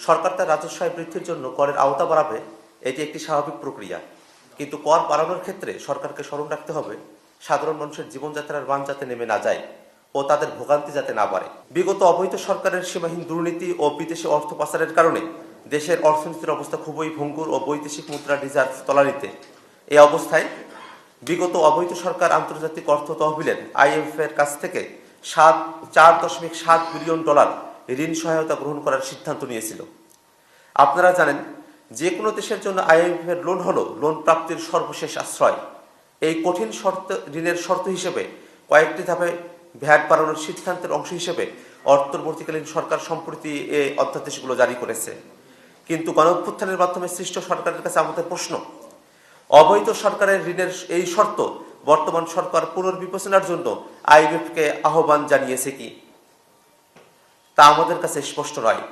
সরকার তার রাজস্ব আয় বৃদ্ধির জন্য করের আওতা বাড়াবে, এটি একটি স্বাভাবিক প্রক্রিয়া। কিন্তু কর বাড়ানোর ক্ষেত্রে সরকারকে স্মরণ রাখতে হবে সাধারণ মানুষের জীবনযাত্রার মান যাতে নেমে না যায় ও তাদের ভোগান্তি যাতে না বাড়ে। বিগত অবৈধ সরকারের সীমাহীন দুর্নীতি ও বিদেশি অর্থ পাচারের কারণে দেশের অর্থনীতির অবস্থা খুবই ভঙ্গুর ও বৈদেশিক মুদ্রা রিজার্ভ তলানিতে। এই অবস্থায় বিগত অবৈধ সরকার আন্তর্জাতিক অর্থ তহবিলের IMF এর কাছ থেকে 4.7 বিলিয়ন ডলার ঋণ সহায়তা গ্রহণ করার সিদ্ধান্ত নিয়েছিল। আপনারা জানেন, যে কোনো দেশের জন্য IMF এর লোন হলো লোন প্রাপ্তির সর্বশেষ আশ্রয়। এই কঠিন ঋণের শর্ত হিসেবে কয়েকটি ধাপে ভ্যাট বাড়ানোর সিদ্ধান্তের অংশ হিসেবে অন্তর্বর্তীকালীন সরকার সম্প্রতি এই অধ্যাদেশগুলো জারি করেছে। কিন্তু গণঅভ্যুত্থানের মাধ্যমে সৃষ্ট সরকারের কাছে আমাদের প্রশ্ন, অবৈধ সরকারের ঋণের এই শর্ত বর্তমান সরকার পুনর্বিবেচনার জন্য IMF-কে আহ্বান জানিয়েছে কি, তা আমাদের কাছে স্পষ্ট নয়।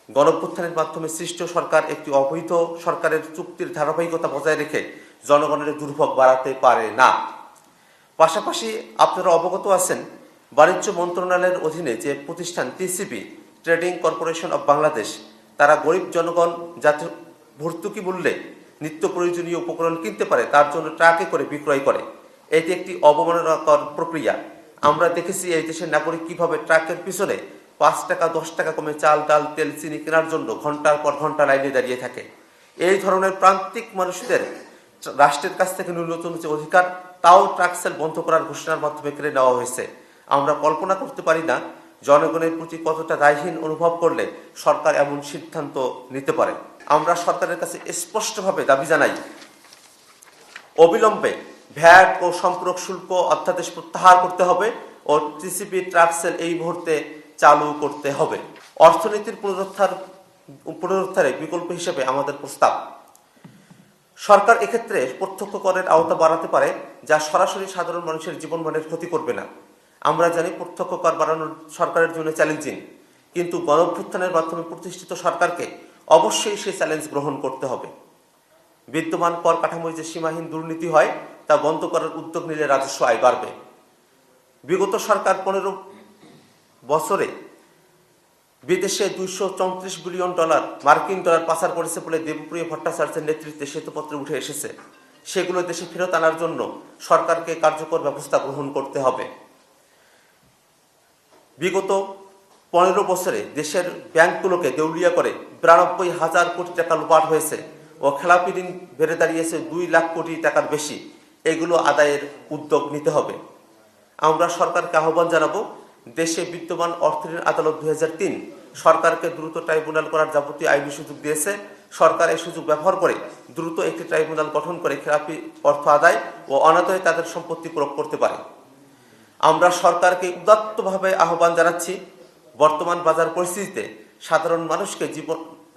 গণঅভ্যুত্থানের মাধ্যমে সৃষ্ট সরকার একটি অবৈধ সরকারের চুক্তির ধারাবাহিকতা বজায় রেখে জনগণের দুর্ভোগ বাড়াতে পারে না। পাশাপাশি আপনারা অবগত আছেন, বাণিজ্য মন্ত্রণালয়ের অধীনে যে প্রতিষ্ঠান TCB trading corporation of Bangladesh, তারা গরিব জনগণ যাতে ভর্তুকি মূল্যে নিত্য প্রয়োজনীয় উপকরণ কিনতে পারে তার জন্য ট্রাকে করে বিক্রয় করে। এটি একটি অবমাননাকর প্রক্রিয়া। আমরা দেখেছি এই দেশের নাগরিক কিভাবে ট্রাকের পিছনে 5 টাকা 10 টাকা কমে চাল, ডাল, তেল, চিনি কেনার জন্য ঘন্টার পর ঘন্টা লাইনে দাঁড়িয়ে থাকে। এই ধরনের প্রান্তিক মানুষদের রাষ্ট্রের কাছ থেকে ন্যূনতম যে অধিকার, তাও ট্রাক সেল বন্ধ করার ঘোষণার মাধ্যমে কেড়ে নেওয়া হয়েছে। আমরা কল্পনা করতে পারি না জনগণের প্রতি কতটা দায়হীন অনুভব করলে সরকার এমন সিদ্ধান্ত নিতে পারে। আমরা সরকারের কাছে স্পষ্টভাবে দাবি জানাই, অবিলম্বে ভ্যাট ও সম্পূরক শুল্ক অধ্যাদেশ প্রত্যাহার করতে হবে ও TCB ট্রাক সেল এই মুহূর্তে চালু করতে হবে। অর্থনীতির পুনরুদ্ধারে বিকল্প হিসেবে আমাদের প্রস্তাব, সরকার এক্ষেত্রে প্রত্যক্ষ করের আওতা বাড়াতে পারে, যা সরাসরি সাধারণ মানুষের জীবনমানের ক্ষতি করবে না। আমরা জানি প্রত্যক্ষ কর বাড়ানোর সরকারের জন্য চ্যালেঞ্জিং, কিন্তু গণঅভ্যুত্থানের মাধ্যমে প্রতিষ্ঠিত সরকারকে অবশ্যই সেই চ্যালেঞ্জ গ্রহণ করতে হবে। বিদ্যমান কর কাঠামোয় যে সীমাহীন দুর্নীতি হয় তা বন্ধ করার উদ্যোগ নিলে রাজস্ব আয় বাড়বে। বিগত সরকার 15 বছরে বিদেশে 234 বিলিয়ন মার্কিন ডলার পাচার করেছে বলে দেবপ্রিয় ভট্টাচার্যের নেতৃত্বে শ্বেতপত্রে উঠে এসেছে। সেগুলো দেশে ফেরত আনার জন্য সরকারকে কার্যকর ব্যবস্থা গ্রহণ করতে হবে। বিগত 15 বছরে দেশের ব্যাংকগুলোকে দেউলিয়া করে 92,000 কোটি টাকা লুপাট হয়েছে ও খেলাপি ঋণ বেড়ে দাঁড়িয়েছে 2 লাখ কোটি টাকার বেশি। এগুলো আদায়ের উদ্যোগ নিতে হবে। আমরা সরকারকে আহ্বান জানাবো, দেশে বিদ্যমান অর্থঋণ আদালত 2003 সরকারকে দ্রুত ট্রাইব্যুনাল করার যাবতীয় আইনি সুযোগ দিয়েছে। সরকার এই সুযোগ ব্যবহার করে দ্রুত একটি ট্রাইব্যুনাল গঠন করে খেলাপি অর্থ আদায় ও অনাদায়ে তাদের সম্পত্তি প্রয়োগ করতে পারে। আমরা সরকারকে উদাত্তভাবে আহ্বান জানাচ্ছি, বর্তমান বাজার পরিস্থিতিতে সাধারণ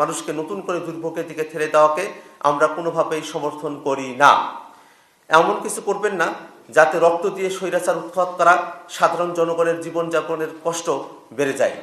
মানুষকে নতুন করে দুর্ভোগের দিকে ঠেলে দেওয়াকে আমরা কোনোভাবেই সমর্থন করি না। এমন কিছু করবেন না যাতে রক্ত দিয়ে স্বৈরাচার উৎখাত করা সাধারণ জনগণের জীবনযাপনের কষ্ট বেড়ে যায়।